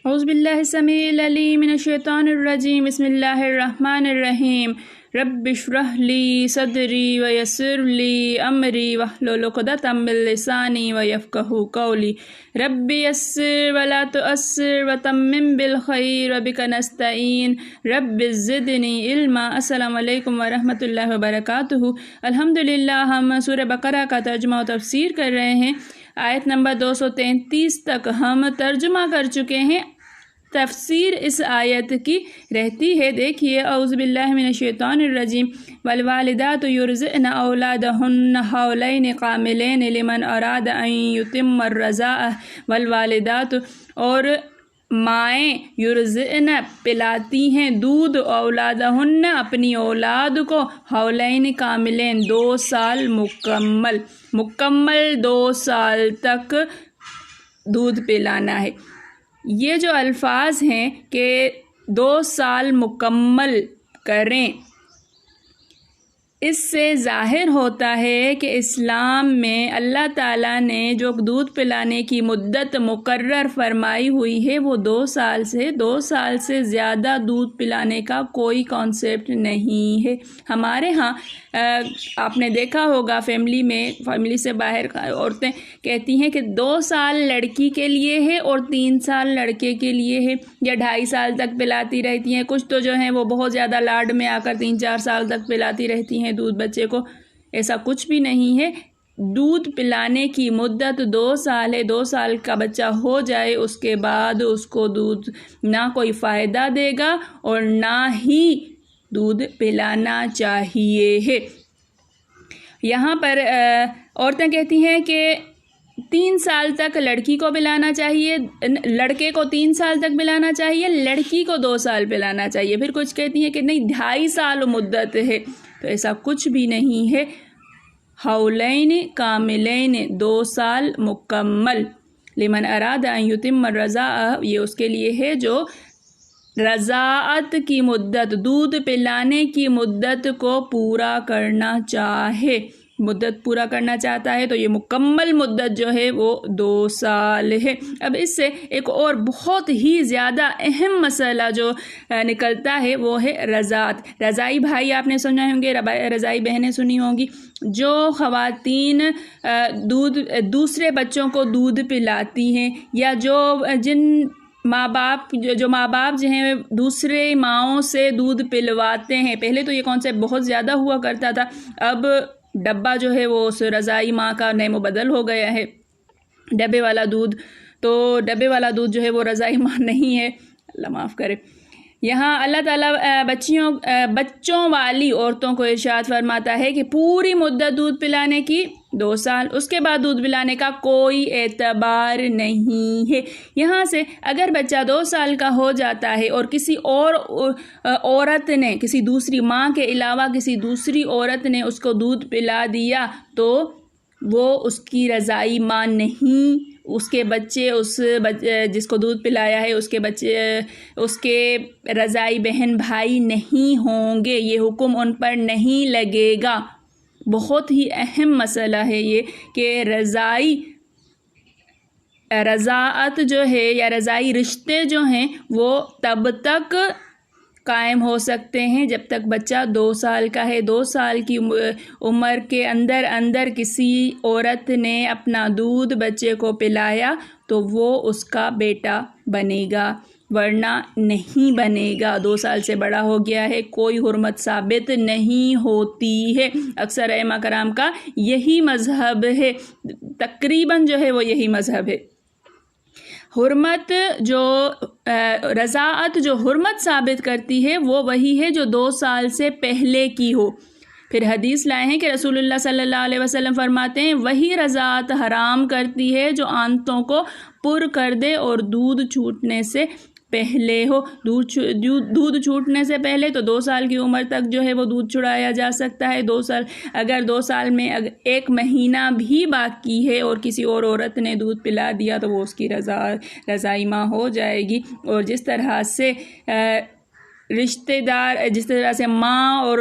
اعوذ باللہ السمیع العلیم من الشیطان الرجیم بسم اللہ الرحمن الرحیم رب اشرح لی صدری ویسر لی امری واحلل عقدۃ من لسانی ویفقہوا قولی رب یسر ولا تعسر وتمم بالخیر وبک نستعین رب زدنی علما۔ السلام علیکم ورحمۃ اللہ وبرکاتہ۔ الحمدللہ ہم سورہ بقرہ کا ترجمہ و تفسیر کر رہے ہیں۔ آیت نمبر 233 تک ہم ترجمہ کر چکے ہیں۔ تفسیر اس آیت کی رہتی ہے، دیکھیے، اعوذ باللہ من الشیطان الرجیم والوالدات یرضعن اولادہن حولین کاملین لمن اراد ان یتم الرضاعہ والوالدات، اور مائیں یرضعن پلاتی ہیں دودھ اولادہن اپنی اولاد کو حولین کاملین 2 سال مکمل 2 سال تک دودھ پلانا ہے۔ یہ جو الفاظ ہیں کہ 2 سال مکمل کریں، اس سے ظاہر ہوتا ہے کہ اسلام میں اللہ تعالیٰ نے جو دودھ پلانے کی مدت مقرر فرمائی ہوئی ہے وہ 2 سال سے زیادہ دودھ پلانے کا کوئی کانسیپٹ نہیں ہے۔ ہمارے ہاں آپ نے دیکھا ہوگا فیملی سے باہر عورتیں کہتی ہیں کہ 2 سال لڑکی کے لیے ہے اور 3 سال لڑکے کے لیے ہے، یا 2.5 سال تک پلاتی رہتی ہیں۔ کچھ تو جو ہیں وہ بہت زیادہ لاڈ میں آ کر 3-4 سال تک پلاتی رہتی ہیں دودھ بچے کو۔ ایسا کچھ بھی نہیں ہے، دودھ پلانے کی مدت 2 سال ہے۔ 2 سال کا بچہ ہو جائے اس کے بعد اس کو دودھ نہ کوئی فائدہ دے گا اور نہ ہی دودھ پلانا چاہیے ہے۔ یہاں پر عورتیں کہتی ہیں کہ 3 سال تک لڑکی کو پلانا چاہیے، لڑکے کو 3 سال تک پلانا چاہیے، لڑکی کو 2 سال پلانا چاہیے۔ پھر کچھ کہتی ہیں کہ نہیں 2.5 سال مدت ہے، تو ایسا کچھ بھی نہیں ہے۔ حولین کاملین 2 سال مکمل، لمن اراد ان یتم الرضاعہ، یہ اس کے لیے ہے جو رضاعت کی مدت، دودھ پلانے کی مدت کو پورا کرنا چاہتا ہے، تو یہ مکمل مدت جو ہے وہ 2 سال ہے۔ اب اس سے ایک اور بہت ہی زیادہ اہم مسئلہ جو نکلتا ہے وہ ہے رضاعت۔ رضائی بھائی آپ نے سنے ہوں گے، رضائی بہنیں سنی ہوں گی۔ جو خواتین دوسرے بچوں کو دودھ پلاتی ہیں، یا جن ماں باپ جو ہیں دوسرے ماؤں سے دودھ پلواتے ہیں، پہلے تو یہ کانسیپٹ بہت زیادہ ہوا کرتا تھا، اب ڈبہ جو ہے وہ اس رضائی ماں کا نیم و بدل ہو گیا ہے، ڈبے والا دودھ۔ تو ڈبے والا دودھ جو ہے وہ رضائی ماں نہیں ہے، اللہ معاف کرے۔ یہاں اللہ تعالیٰ بچوں والی عورتوں کو ارشاد فرماتا ہے کہ پوری مدت دودھ پلانے کی 2 سال، اس کے بعد دودھ پلانے کا کوئی اعتبار نہیں ہے۔ یہاں سے اگر بچہ 2 سال کا ہو جاتا ہے اور کسی اور عورت نے، کسی دوسری ماں کے علاوہ کسی دوسری عورت نے اس کو دودھ پلا دیا، تو وہ اس کی رضائی ماں نہیں، اس کے بچے جس کو دودھ پلایا ہے اس کے بچے اس کے رضائی بہن بھائی نہیں ہوں گے، یہ حکم ان پر نہیں لگے گا۔ بہت ہی اہم مسئلہ ہے یہ کہ رضاعت جو ہے یا رضائی رشتے جو ہیں وہ تب تک قائم ہو سکتے ہیں جب تک بچہ 2 سال کا ہے۔ 2 سال کی عمر کے اندر کسی عورت نے اپنا دودھ بچے کو پلایا تو وہ اس کا بیٹا بنے گا، ورنہ نہیں بنے گا۔ 2 سال سے بڑا ہو گیا ہے، کوئی حرمت ثابت نہیں ہوتی ہے۔ اکثر ائمہ کرام کا یہی مذہب ہے، تقریباً جو ہے وہ یہی مذہب ہے۔ رضاعت جو حرمت ثابت کرتی ہے وہ وہی ہے جو 2 سال سے پہلے کی ہو۔ پھر حدیث لائے ہیں کہ رسول اللہ صلی اللہ علیہ وسلم فرماتے ہیں وہی رضاعت حرام کرتی ہے جو آنتوں کو پر کر دے اور دودھ چھوٹنے سے پہلے ہو۔ دودھ چھوٹنے سے پہلے تو 2 سال کی عمر تک جو ہے وہ دودھ چھڑایا جا سکتا ہے۔ 2 سال، اگر 2 سال میں 1 مہینہ بھی باقی ہے اور کسی اور عورت نے دودھ پلا دیا تو وہ اس کی رضائی ماں ہو جائے گی۔ اور جس طرح سے رشتہ دار، جس طرح سے ماں اور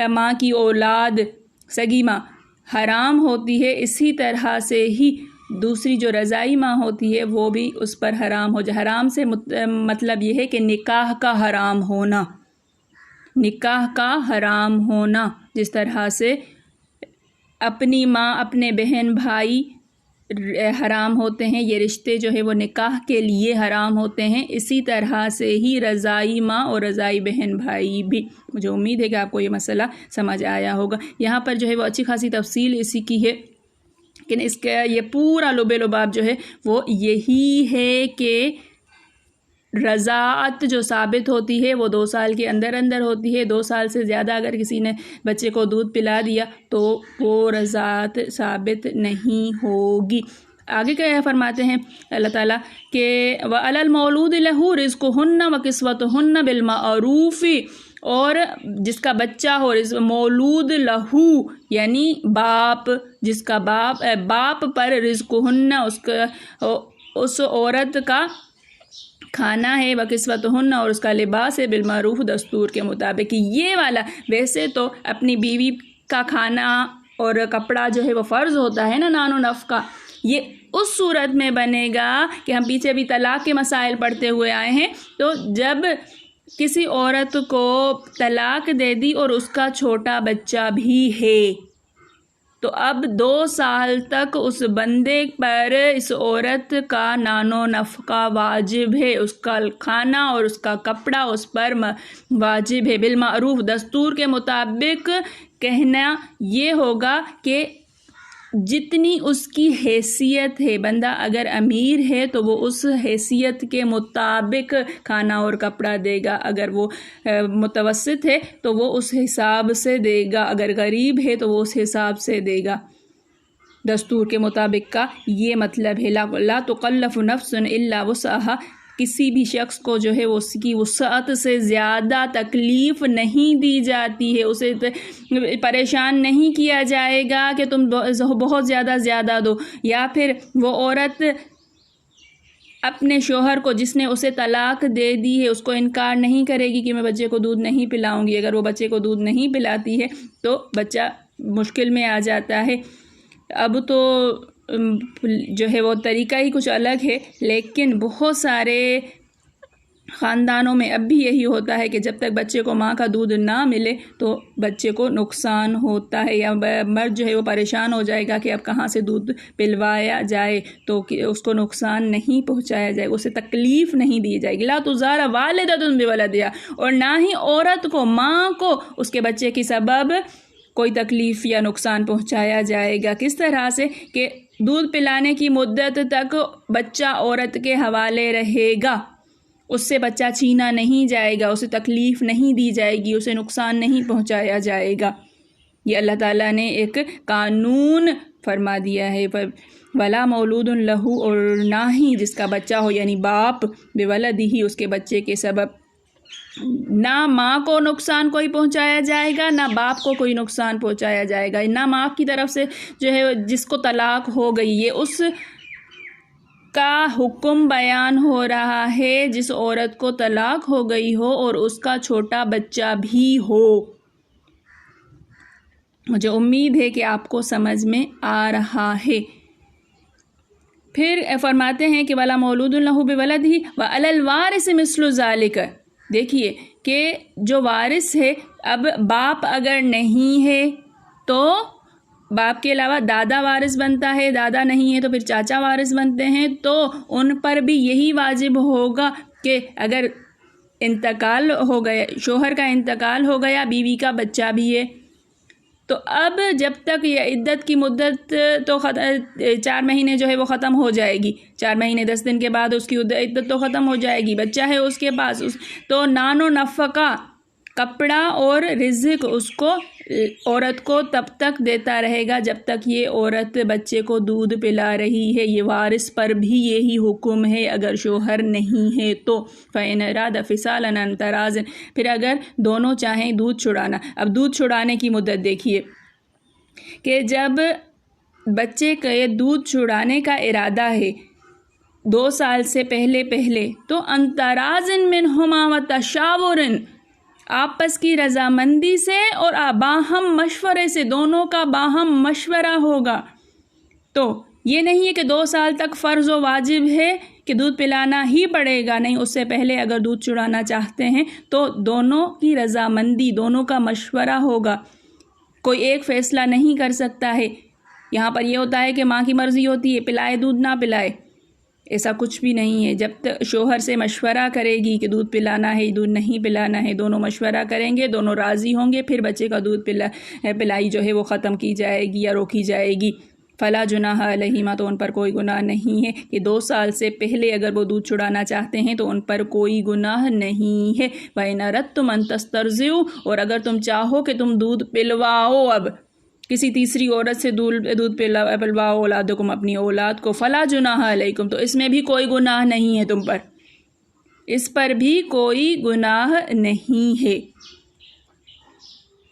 ماں کی اولاد، سگی ماں حرام ہوتی ہے، اسی طرح سے ہی دوسری جو رضائی ماں ہوتی ہے وہ بھی اس پر حرام ہو جائے۔ حرام سے مطلب یہ ہے کہ نکاح کا حرام ہونا، نکاح کا حرام ہونا، جس طرح سے اپنی ماں اپنے بہن بھائی حرام ہوتے ہیں، یہ رشتے جو ہے وہ نکاح کے لیے حرام ہوتے ہیں، اسی طرح سے ہی رضائی ماں اور رضائی بہن بھائی بھی۔ مجھے امید ہے کہ آپ کو یہ مسئلہ سمجھ آیا ہوگا۔ یہاں پر جو ہے وہ اچھی خاصی تفصیل اسی کی ہے، لیکن اس کا یہ پورا لب لباب جو ہے وہ یہی ہے کہ رضاعت جو ثابت ہوتی ہے وہ 2 سال کے اندر اندر ہوتی ہے۔ 2 سال سے زیادہ اگر کسی نے بچے کو دودھ پلا دیا تو وہ رضاعت ثابت نہیں ہوگی۔ آگے کیا فرماتے ہیں اللہ تعالیٰ کہ وَعَلَى الْمَوْلُودِ لَهُ رِزْقُهُنَّ وَكِسْوَتُهُنَّ بِالْمَعْرُوفِ، اور جس کا بچہ ہو، مولود لہو یعنی باپ، جس کا باپ پر رزقہن اس عورت کا کھانا ہے، وَكِسْوَتُهُنَّ اور اس کا لباس ہے، بالمعروف دستور کے مطابق۔ یہ والا ویسے تو اپنی بیوی کا کھانا اور کپڑا جو ہے وہ فرض ہوتا ہے نا، نان و نفقہ، یہ اس صورت میں بنے گا کہ ہم پیچھے بھی طلاق کے مسائل پڑھتے ہوئے آئے ہیں، تو جب کسی عورت کو طلاق دے دی اور اس کا چھوٹا بچہ بھی ہے تو اب 2 سال تک اس بندے پر، اس عورت کا نان و نفقہ واجب ہے، اس کا کھانا اور اس کا کپڑا اس پر واجب ہے، بالمعروف دستور کے مطابق۔ کہنا یہ ہوگا کہ جتنی اس کی حیثیت ہے، بندہ اگر امیر ہے تو وہ اس حیثیت کے مطابق کھانا اور کپڑا دے گا، اگر وہ متوسط ہے تو وہ اس حساب سے دے گا، اگر غریب ہے تو وہ اس حساب سے دے گا، دستور کے مطابق کا یہ مطلب ہے۔ لا تکلف نفس الا وسعها، کسی بھی شخص کو جو ہے وہ اس کی وسعت سے زیادہ تکلیف نہیں دی جاتی ہے، اسے پریشان نہیں کیا جائے گا کہ تم بہت زیادہ دو، یا پھر وہ عورت اپنے شوہر کو جس نے اسے طلاق دے دی ہے اس کو انکار نہیں کرے گی کہ میں بچے کو دودھ نہیں پلاؤں گی۔ اگر وہ بچے کو دودھ نہیں پلاتی ہے تو بچہ مشکل میں آ جاتا ہے۔ اب تو جو ہے وہ طریقہ ہی کچھ الگ ہے، لیکن بہت سارے خاندانوں میں اب بھی یہی ہوتا ہے کہ جب تک بچے کو ماں کا دودھ نہ ملے تو بچے کو نقصان ہوتا ہے، یا مرد جو ہے وہ پریشان ہو جائے گا کہ اب کہاں سے دودھ پلوایا جائے، تو اس کو نقصان نہیں پہنچایا جائے گا، اسے تکلیف نہیں دی جائے گی۔ لا تضار والدۃ بولدہا، اور نہ ہی عورت کو، ماں کو اس کے بچے کی سبب کوئی تکلیف یا نقصان پہنچایا جائے گا۔ کس طرح سے کہ دودھ پلانے کی مدت تک بچہ عورت کے حوالے رہے گا، اس سے بچہ چھینا نہیں جائے گا، اسے تکلیف نہیں دی جائے گی، اسے نقصان نہیں پہنچایا جائے گا۔ یہ اللہ تعالیٰ نے ایک قانون فرما دیا ہے۔ ولا مولود لہو، اور نہ ہی جس کا بچہ ہو یعنی باپ، بولدہ اس کے بچے کے سبب، نہ ماں کو نقصان کوئی پہنچایا جائے گا، نہ باپ کو کوئی نقصان پہنچایا جائے گا، نہ ماں کی طرف سے جو ہے جس کو طلاق ہو گئی، یہ اس کا حکم بیان ہو رہا ہے جس عورت کو طلاق ہو گئی ہو اور اس کا چھوٹا بچہ بھی ہو۔ مجھے امید ہے کہ آپ کو سمجھ میں آ رہا ہے۔ پھر فرماتے ہیں کہ وَلَا مَوْلُودٌ لَهُ بِوَلَدِهِ وَعَلَى الْوَارِثِ مِثْلُ ذَلِكَ، دیکھیے کہ جو وارث ہے، اب باپ اگر نہیں ہے تو باپ کے علاوہ دادا وارث بنتا ہے، دادا نہیں ہے تو پھر چاچا وارث بنتے ہیں، تو ان پر بھی یہی واجب ہوگا کہ اگر انتقال ہو گیا، شوہر کا انتقال ہو گیا، بیوی کا بچہ بھی ہے، تو اب جب تک یہ عدت کی مدت تو 4 مہینے جو ہے وہ ختم ہو جائے گی، 4 مہینے 10 دن کے بعد اس کی عدت تو ختم ہو جائے گی، بچہ ہے اس کے پاس، تو نان و نفقہ، کپڑا اور رزق اس کو، عورت کو تب تک دیتا رہے گا جب تک یہ عورت بچے کو دودھ پلا رہی ہے۔ یہ وارث پر بھی یہی حکم ہے اگر شوہر نہیں ہے تو۔ فَإِنْ أَرَادَ فِصَالًا عَنْ تَرَاضٍ، پھر اگر دونوں چاہیں دودھ چھڑانا، اب دودھ چھڑانے کی مدت دیکھیے کہ جب بچے کے دودھ چھڑانے کا ارادہ ہے 2 سال سے پہلے تو عَنْ تَرَاضٍ مِّنْهُمَا وَتَشَاوُرٍ، آپس کی رضامندی سے اور باہم مشورے سے، دونوں کا باہم مشورہ ہوگا، تو یہ نہیں ہے کہ 2 سال تک فرض و واجب ہے کہ دودھ پلانا ہی پڑے گا، نہیں، اس سے پہلے اگر دودھ چڑانا چاہتے ہیں تو دونوں کی رضامندی، دونوں کا مشورہ ہوگا، کوئی ایک فیصلہ نہیں کر سکتا ہے۔ یہاں پر یہ ہوتا ہے کہ ماں کی مرضی ہوتی ہے، پلائے دودھ نہ پلائے، ایسا کچھ بھی نہیں ہے۔ جب تک شوہر سے مشورہ کرے گی کہ دودھ پلانا ہے، دودھ نہیں پلانا ہے، دونوں مشورہ کریں گے، دونوں راضی ہوں گے، پھر بچے کا دودھ پلائی جو ہے وہ ختم کی جائے گی یا روکی جائے گی۔ فلا جناح علیہما، تو ان پر کوئی گناہ نہیں ہے کہ 2 سال سے پہلے اگر وہ دودھ چھڑانا چاہتے ہیں تو ان پر کوئی گناہ نہیں ہے۔ وَإِنْ أَرَدْتُمْ أَنْ تَسْتَرْضِعُوا، اور اگر تم چاہو کہ تم دودھ پلواؤ، اب کسی تیسری عورت سے دودھ پلواؤ اولادکم، اپنی اولاد کو، فلا جناح علیکم، تو اس میں بھی کوئی گناہ نہیں ہے تم پر، اس پر بھی کوئی گناہ نہیں ہے۔